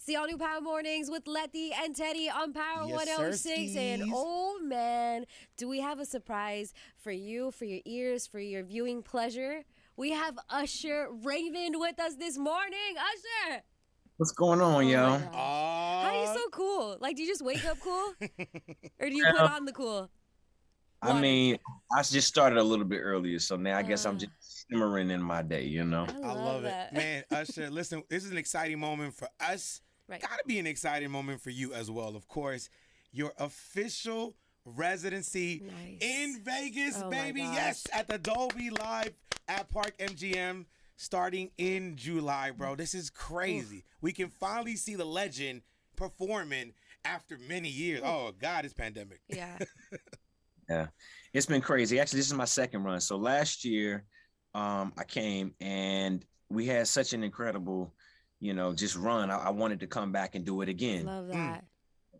the all new Power Mornings with Letty and Teddy on Power Yes, 106. And sirskis. oh man, do we have a surprise for you, for your ears, for your viewing pleasure? We have Usher Raven with us this morning. Usher! What's going on, Oh my yo? gosh. How are you Aw. so cool? Like, do you just wake up cool? Or do you put Well, on the cool I water? mean, I just started a little bit earlier, so now I guess I'm Ah, just simmering in my day, you know? I I love love it. that. Man, Usher, listen, this is an exciting moment for us. Right. Gotta be an exciting moment for you as well. Of course, your official residency Nice. in Vegas, Oh my baby. gosh. Yes, at the Dolby Live at Park MGM starting in July, bro. This is crazy. We can finally see the legend performing after many years. Oh, God, it's pandemic. Yeah. Yeah. It's been crazy. Actually, this is my second run. So last year, I came and we had such an incredible, just run. I wanted to come back and do it again. Love Mm. that.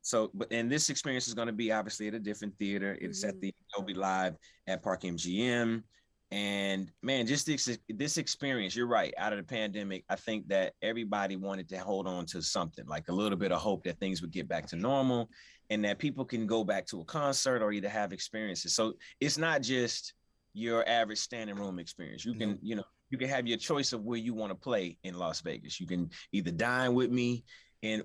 So, and this experience is going to be obviously at a different theater. It's at Mhm. the Dolby Live at Park MGM. And man, just this experience, you're right. Out of the pandemic, I think that everybody wanted to hold on to something, like a little bit of hope that things would get back to normal and that people can go back to a concert or either have experiences. So it's not just your average standing room experience. You can, Nope. you can have your choice of where you want to play in Las Vegas. You can either dine with me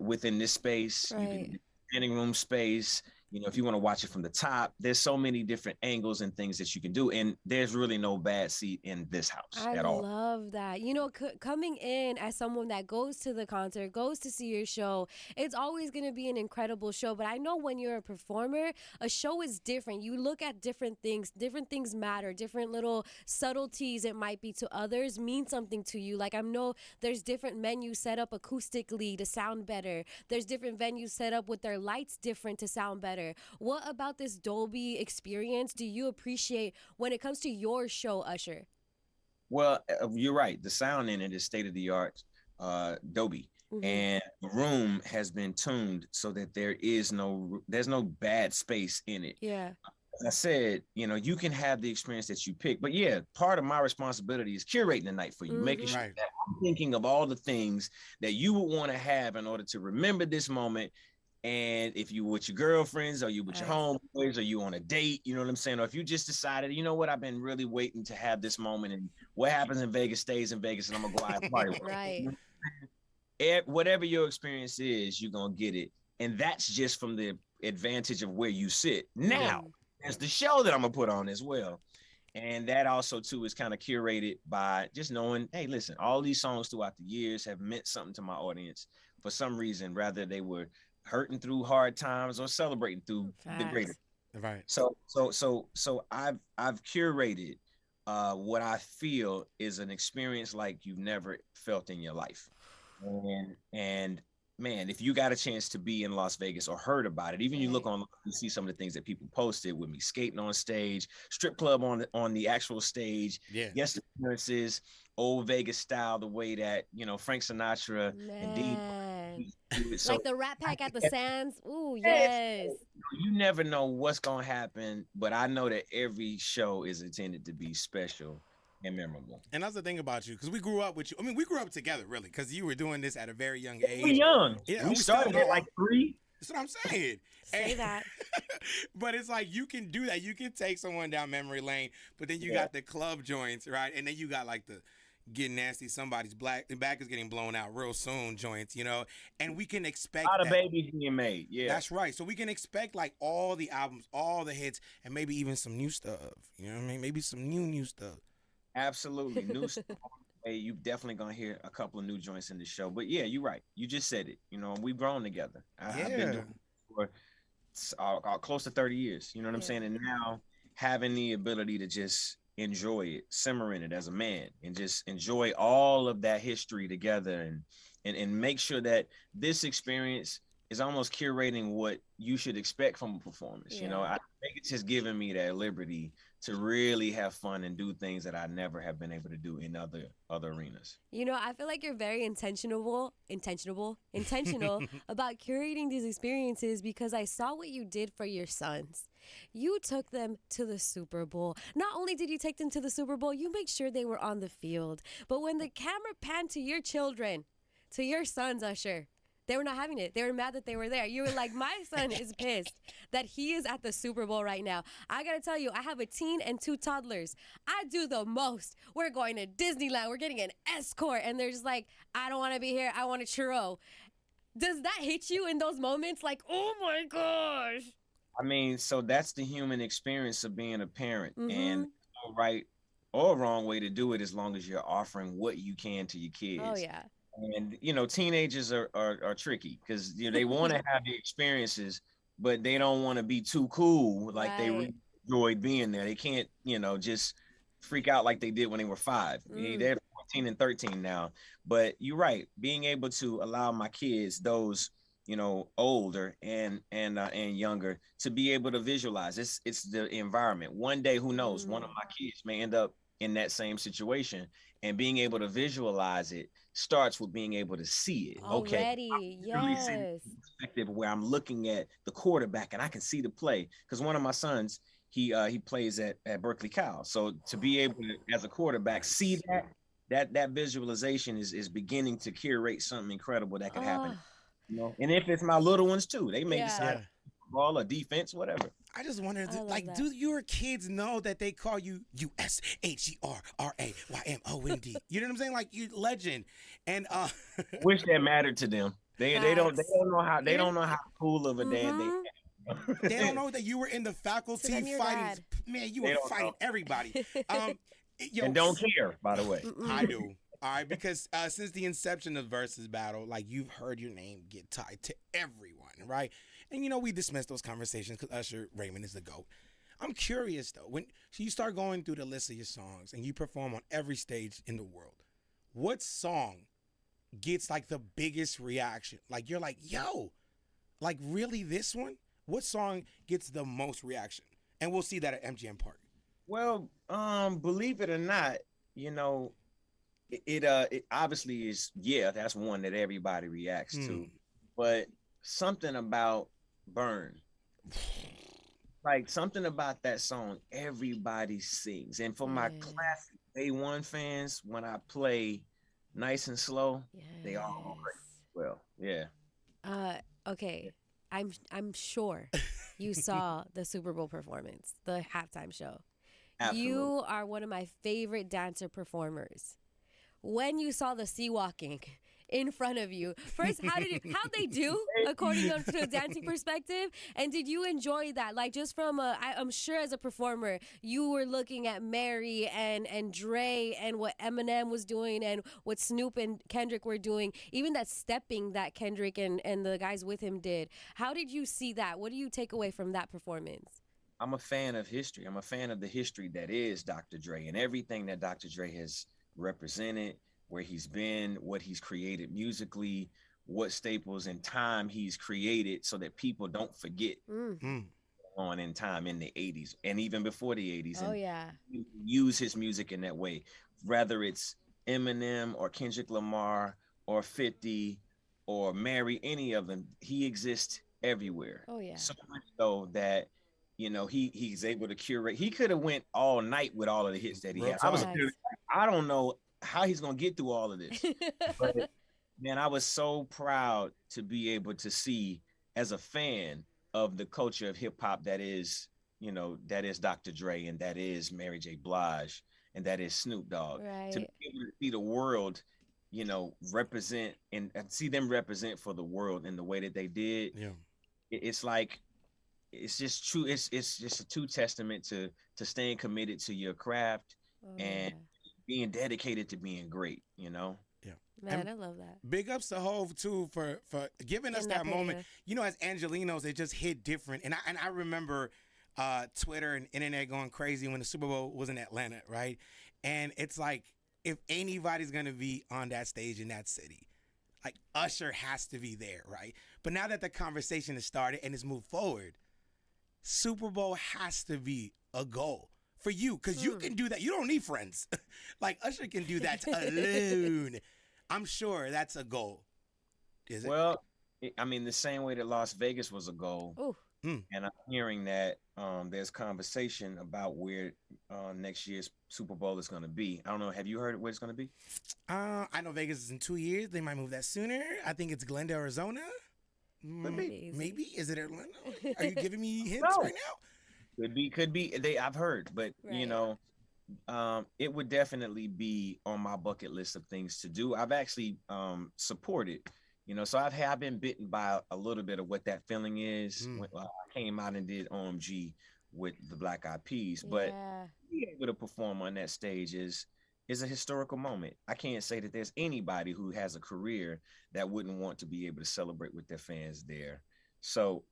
within this space. You Right. can standing room space. If you want to watch it from the top, there's so many different angles and things that you can do. And there's really no bad seat in this house I at all. love that. Coming in as someone that goes to the concert, goes to see your show, it's always going to be an incredible show. But I know when you're a performer, a show is different. You look at different things matter, different little subtleties it might be to others mean something to you. Like I know there's different menus set up acoustically to sound better. There's different venues set up with their lights different to sound better. What about this Dolby experience do you appreciate when it comes to your show, Usher? Well, you're right. The sound in it is state of the art, Dolby, Hmm. and the room has been tuned so that there's no bad space in it. Yeah. As I said, you can have the experience that you pick, but yeah, part of my responsibility is curating the night for you, making Hmm. sure Right. that I'm thinking of all the things that you would want to have in order to remember this moment. And if you with your girlfriends or you with your Right. homeboys or you on a date, you know what I'm saying? Or if you just decided, you know what, I've been really waiting to have this moment and what happens in Vegas stays in Vegas and I'm gonna go out and party with Right. whatever your experience is, you're gonna get it. And that's just from the advantage of where you sit. Yeah. Now, there's the show that I'm gonna put on as well. And that also too is kind of curated by just knowing, hey, listen, all these songs throughout the years have meant something to my audience for some reason, rather they were hurting through hard times or celebrating through the greater. Facts. Right. So I've curated what I feel is an experience like you've never felt in your life. And man, if you got a chance to be in Las Vegas or heard about it, even you look Right. on, you see some of the things that people posted with me skating on stage, strip club on the actual stage, Yeah. guest appearances, old Vegas style, the way that Frank Sinatra and Dean Man. used to do it. Like So the Rat Pack at the Sands. Ooh, yes, yes. you never know what's gonna happen, but I know that every show is intended to be special and memorable. And that's the thing about you, because we grew up with you. I mean, we grew up together, really, because you were doing this at a very young We're age. young. Yeah, We we still started at are. like 3. That's what I'm saying. Say that. But it's like you can do that. You can take someone down memory lane, but then you Yeah. got the club joints, right? And then you got like the get nasty, somebody's back is getting blown out real soon joints. And we can A expect lot of that. babies being made. Yeah. That's right. So we can expect like all the albums, all the hits, and maybe even some new stuff. You know what I mean? Maybe some new stuff. Absolutely. New stuff. Hey, you definitely gonna hear a couple of new joints in the show. But yeah, you're right. You just said it. We've grown together. I've been Yeah. doing it for close to 30 years. You know what I'm Yeah. saying? And now having the ability to just enjoy it, simmer in it as a man, and just enjoy all of that history together, and make sure that this experience is almost curating what you should expect from a performance. Yeah. I think it's just giving me that liberty to really have fun and do things that I never have been able to do in other arenas. I feel like you're very intentional about curating these experiences because I saw what you did for your sons. You took them to the Super Bowl. Not only did you take them to the Super Bowl, you made sure they were on the field. But when the camera panned to your children, to your sons, Usher, They were not having it. They were mad that they were there. You were like, my son is pissed that he is at the Super Bowl right now. I got to tell you, I have a teen and 2 toddlers. I do the most. We're going to Disneyland. We're getting an escort. And they're just like, I don't want to be here. I want a churro. Does that hit you in those moments? Like, oh my gosh. I mean, so that's the human experience of being a parent. Mm-hmm. And no right or wrong way to do it as long as you're offering what you can to your kids. Oh, yeah. And, teenagers are tricky because, they want to have the experiences, but they don't want to be too cool. Like they really enjoyed being there. They can't, just freak out like they did when they were 5. They're 14 and 13 now. But you're right. Being able to allow my kids, those, older and younger, to be able to visualize. It's the environment. One day, who knows, one of my kids may end up in that same situation, and being able to visualize it starts with being able to see it. Already, Okay. yes. Perspective where I'm looking at the quarterback and I can see the play. Because one of my sons, he plays at Berkeley Cal. So to be able to, as a quarterback, see that visualization is beginning to curate something incredible that could happen. And if it's my little ones too, they may decide ball or defense, whatever. I just wondered, do your kids know that they call you USHERRAYMOND? You know what I'm saying? Like, you legend. And wish that mattered to them. They don't know how cool of a dad they are. They don't know that you were in the faculty fighting. Man, you were fighting everybody. And don't care, by the way. I do. All right, because since the inception of Versus Battle, like, you've heard your name get tied to everyone, right? And, we dismiss those conversations because Usher Raymond is the GOAT. I'm curious, though, when you start going through the list of your songs and you perform on every stage in the world, what song gets, like, the biggest reaction? Like, you're like, yo, like, really, this one? What song gets the most reaction? And we'll see that at MGM Park. Well, believe it or not, it obviously is, that's one that everybody reacts to. But something about Burn, like something about that song, everybody sings. And for my classic Day One fans, when I play Nice and Slow, they all go crazy. Well, okay. I'm sure you saw the Super Bowl performance, the halftime show. Absolutely. You are one of my favorite dancer performers. When you saw the sea walking in front of you, first, how'd they do according to a dancing perspective? And did you enjoy that? Like, just from I'm sure as a performer, you were looking at Mary and Dre and what Eminem was doing and what Snoop and Kendrick were doing, even that stepping that Kendrick and the guys with him did. How did you see that? What do you take away from that performance? I'm a fan of history. I'm a fan of the history that is Dr. Dre and everything that Dr. Dre has represented, where he's been, what he's created musically, what staples in time he's created so that people don't forget on in time in the 80s and even before the 80s. Use his music in that way, whether it's Eminem or Kendrick Lamar or 50 or Mary, any of them. He exists everywhere. So much so that he's able to curate. He could have went all night with all of the hits that he had. I don't know how he's gonna get through all of this. But man, I was so proud to be able to see, as a fan of the culture of hip hop that is Dr. Dre and that is Mary J. Blige and that is Snoop Dogg. To be able to see the world, represent and see them represent for the world in the way that they did. It's like, it's just true. It's just a true testament to staying committed to your craft and being dedicated to being great, Man, I love that. Big ups to Hov too for giving us that moment. As Angelinos, it just hit different. And I remember Twitter and internet going crazy when the Super Bowl was in Atlanta, right? And it's like, if anybody's gonna be on that stage in that city, like, Usher has to be there, right? But now that the conversation has started and it's moved forward, Super Bowl has to be a goal for you, because you can do that. You don't need friends. Like, Usher can do that alone. I'm sure that's a goal. Is it? Well, I mean, the same way that Las Vegas was a goal. Mm. And I'm hearing that there's conversation about where next year's Super Bowl is going to be. I don't know. Have you heard where it's going to be? I know Vegas is in 2 years. They might move that sooner. I think it's Glendale, Arizona. Could be. Crazy. Maybe. Is it Atlanta? Are you giving me hints No. right now? Could be. Could be. I've heard, but Right. it would definitely be on my bucket list of things to do. I've actually supported, so I've been bitten by a little bit of what that feeling is. Mm. When I came out and did OMG with the Black Eyed Peas, but Yeah. being able to perform on that stage is a historical moment. I can't say that there's anybody who has a career that wouldn't want to be able to celebrate with their fans there. So,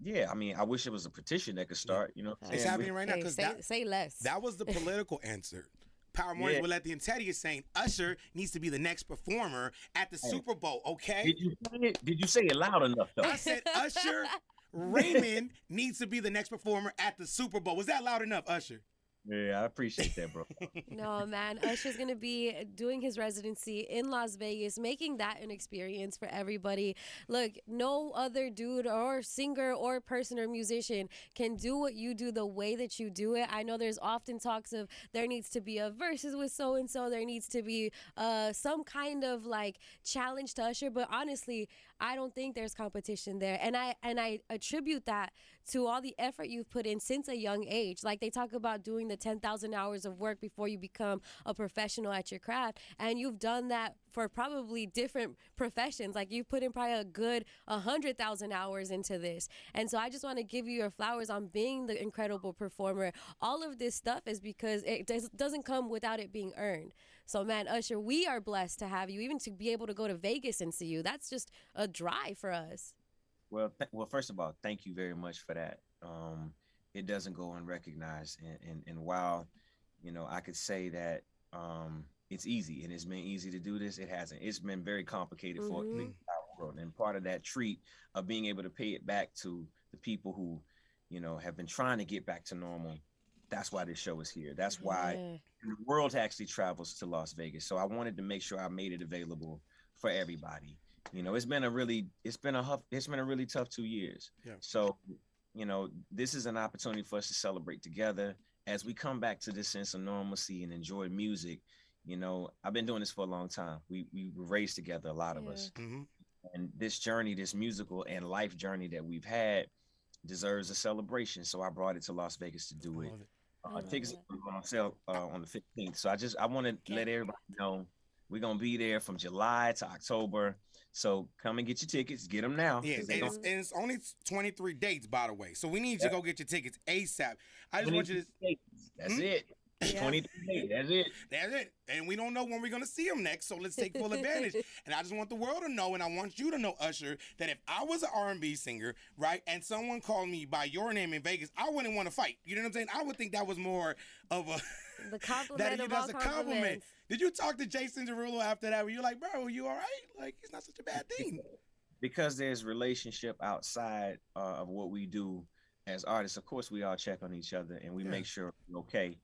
yeah, I mean, I wish it was a petition that could start. You know, what I'm It's saying? happening right now Hey, because say less. that was the political answer. Power Mornings with Letty and Teddy is saying Usher needs to be the next performer at the Super Bowl. Okay. Did you say it? Did you say it loud enough though? I said Usher Raymond needs to be the next performer at the Super Bowl. Was that loud enough, Usher? Yeah, I appreciate that, bro. No, man. Usher's going to be doing his residency in Las Vegas, making that an experience for everybody. Look, no other dude or singer or person or musician can do what you do the way that you do it. I know there's often talks of there needs to be a versus with so-and-so. There needs to be some kind of like challenge to Usher. But honestly, I don't think there's competition there. And I attribute that to all the effort you've put in since a young age. Like they talk about doing the 10,000 hours of work before you become a professional at your craft. And you've done that for probably different professions. Like you've put in probably a good 100,000 hours into this. And so I just want to give you your flowers on being the incredible performer. All of this stuff is because it doesn't come without it being earned. So, man, Usher, we are blessed to have you, even to be able to go to Vegas and see you. That's just a drive for us. Well, first of all, thank you very much for that. It doesn't go unrecognized, and while I could say that it's easy and it's been easy to do this, it hasn't. It's been very complicated for the entire world, and part of that treat of being able to pay it back to the people who have been trying to get back to normal. That's why this show is here. That's why the world actually travels to Las Vegas. So I wanted to make sure I made it available for everybody. It's been a really tough 2 years. Yeah. So, this is an opportunity for us to celebrate together as we come back to this sense of normalcy and enjoy music. I've been doing this for a long time. We were raised together, a lot of us. Mm-hmm. And this journey, this musical and life journey that we've had deserves a celebration. So I brought it to Las Vegas to do it. Tickets are on sale on the 15th. So I want to let everybody know we're going to be there from July to October. So come and get your tickets. Get them now. Yeah, and it's only 23 dates, by the way. So we need you to go get your tickets ASAP. I just want you to... That's it. 23 days. That's it. That's it. And we don't know when we're going to see them next, so let's take full advantage. And I just want the world to know, and I want you to know, Usher, that if I was an R&B singer, right, and someone called me by your name in Vegas, I wouldn't want to fight. You know what I'm saying? I would think that was more of a... The compliment of all compliments. Did you talk to Jason Derulo after that? Were you like, bro, you all right? Like, it's not such a bad thing. Because there's relationship outside of what we do as artists. Of course, we all check on each other, and we make sure we're okay.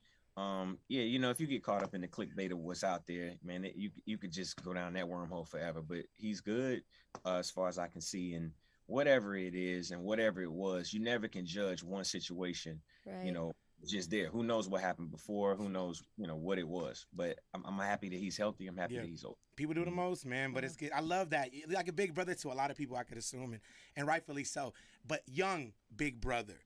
If you get caught up in the clickbait of what's out there, man, you could just go down that wormhole forever. But he's good as far as I can see, and whatever it is and whatever it was, you never can judge one situation, right. Just there. Who knows what happened before? Who knows, what it was? But I'm happy that he's healthy. I'm happy that he's old. People do the most, man, but it's good. I love that. You're like a big brother to a lot of people, I could assume, and rightfully so. But young big brother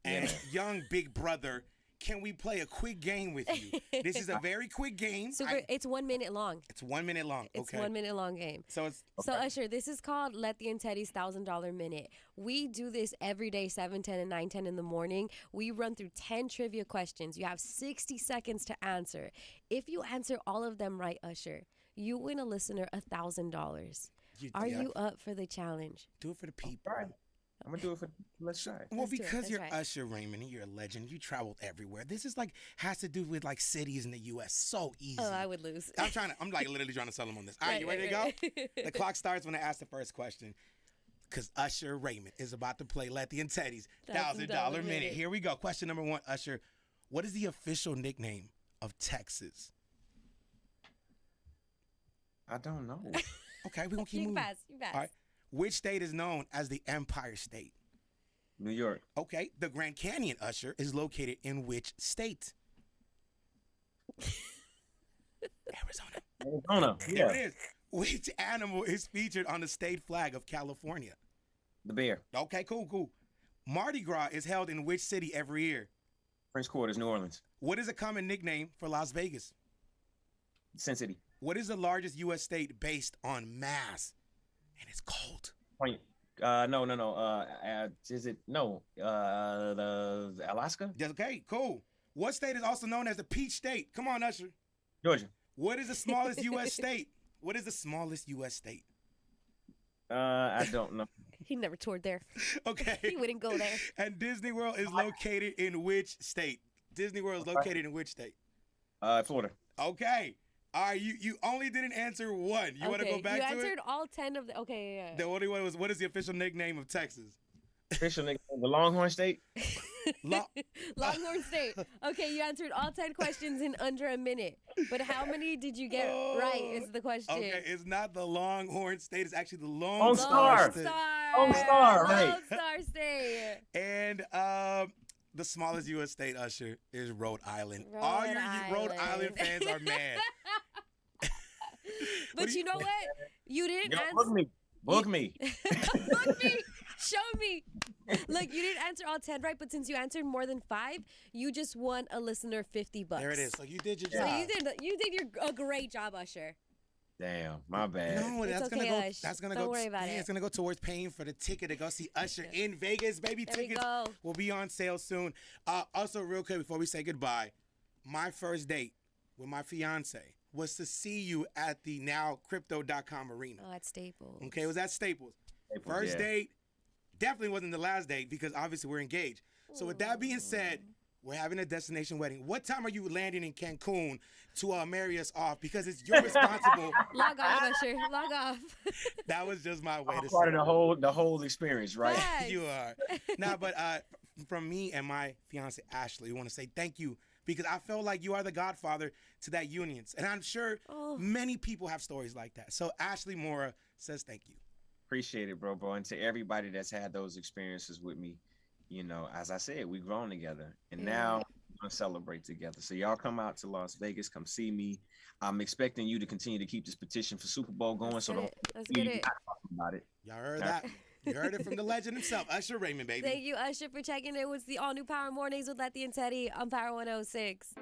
and young big brother, can we play a quick game with you? This is a very quick game. It's 1 minute long. It's 1 minute long. Okay. It's 1 minute long game. So it's So Usher, this is called Letty and Teddy's $1,000 minute. We do this every day, 7:10 and 9:10 in the morning. We run through 10 trivia questions. You have 60 seconds to answer. If you answer all of them right, Usher, you win a listener $1,000. Are you up for the challenge? Do it for the people. Right. I'm gonna do it for. Let's try. Well, because you're right. Usher Raymond and you're a legend, you traveled everywhere. This is has to do with cities in the U.S. So easy. Oh, I would lose. I'm literally trying to sell them on this. All right, you ready to go? The clock starts when I ask the first question. Because Usher Raymond is about to play Letty and Teddy's $1,000 minute. Here we go. Question number 1, Usher. What is the official nickname of Texas? I don't know. Okay, we're gonna keep moving. You pass. All right. Which state is known as the Empire State? New York. Okay. The Grand Canyon, Usher, is located in which state? Arizona. Arizona. There Yeah. it is. Which animal is featured on the state flag of California? The Bear. Okay, cool. Mardi Gras is held in which city every year? French Quarters, New Orleans. What is a common nickname for Las Vegas? Sin City. What is the largest U.S. state based on mass? And it's cold. No. Is it no? The Alaska. Okay, cool. What state is also known as the Peach State? Come on, Usher. Georgia. What is the smallest U.S. state? What is the smallest U.S. state? I don't know. He never toured there. Okay. He wouldn't go there. And Disney World is located in which state? Disney World is located in which state? Florida. Okay. All right, you only didn't answer one. You want to go back you to it? answered all 10 of the. Okay, yeah. The only one was, what is the official nickname of Texas? Official nickname, the Longhorn State. Longhorn State. Okay, you answered all 10 questions in under a minute. But how many did you get right is the question. Okay, it's not the Longhorn State. It's actually the Lone Lone Star Star. State. Lone Star, right. Lone Star State. And the smallest U.S. state, Usher, is Rhode Island. Rhode All your Island. Rhode Island fans are mad. But you know what? You didn't answer. Book me. Book me. Show me. Look, you didn't answer all 10 right, but since you answered more than 5, you just won a listener $50. There it is. So you did your So job. you did a great job, Usher. Damn, my bad. No, It's that's okay, gonna go. Ush. That's gonna Don't go. worry about it. It's gonna go towards paying for the ticket to go see Usher in Vegas, baby. There we Tickets go. will be on sale soon. Also, real quick before we say goodbye, my first date with my fiance was to see you at the now Crypto.com arena. Oh, at Staples. Okay, it was at Staples. Staples, First yeah. date definitely wasn't the last date because obviously we're engaged. So with that being said, we're having a destination wedding. What time are you landing in Cancun to marry us off? Because it's your responsible. Log off, Usher. Log off. That was just my way I'm to part say of the whole experience, right? Yes. you are. Nah, but from me and my fiance Ashley, we want to say thank you because I feel like you are the godfather to that union, and I'm sure many people have stories like that. So Ashley Mora says thank you. Appreciate it, bro. And to everybody that's had those experiences with me, you know, as I said, we've grown together, and now we're gonna celebrate together. So y'all come out to Las Vegas, come see me. I'm expecting you to continue to keep this petition for Super Bowl going. Let's so get don't it. Let's get it. talk about it. Y'all heard that? You heard it from the legend himself, Usher Raymond, baby. Thank you, Usher, for checking in with the all new Power Mornings with Letty and Teddy on Power 106.